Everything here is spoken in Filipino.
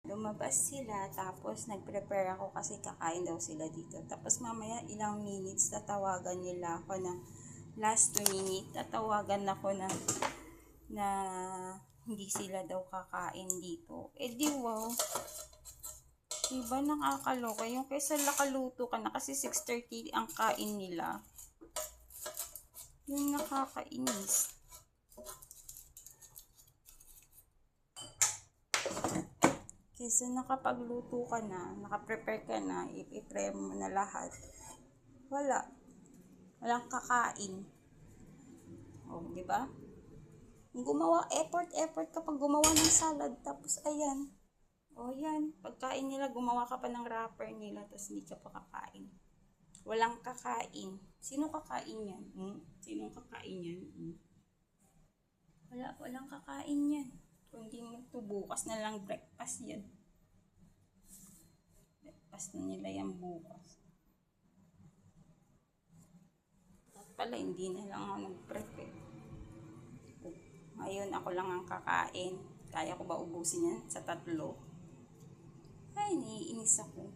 lumabas sila, tapos nag-prepare ako kasi kakain daw sila dito. Tapos mamaya ilang minutes tatawagan nila ako na last 2 minutes tatawagan ako na hindi sila daw kakain dito. Eh di wow. Diba nakakaloka? Yung kaysa nakaluto ka na kasi 6:30 ang kain nila. Yung nakakainis. Kaysa nakapagluto ka na, nakaprepare ka na, i-prepare mo na lahat. Walang kakain. O, di ba? Gumawa, effort kapag gumawa ng salad, tapos ayan. O yan, pagkain nila, gumawa ka pa ng wrapper nila, tapos hindi ka pa kakain. Walang kakain. Sino kakain yan? Sino kakain yan? Walang kakain yan. Kundi ito, bukas na lang breakfast yan. Breakfast na nila yan bukas. At pala, hindi na lang ako nag-prepare. Ngayon, ako lang ang kakain. Kaya ko ba ubusin yan sa 3? Ay, naiinis ako.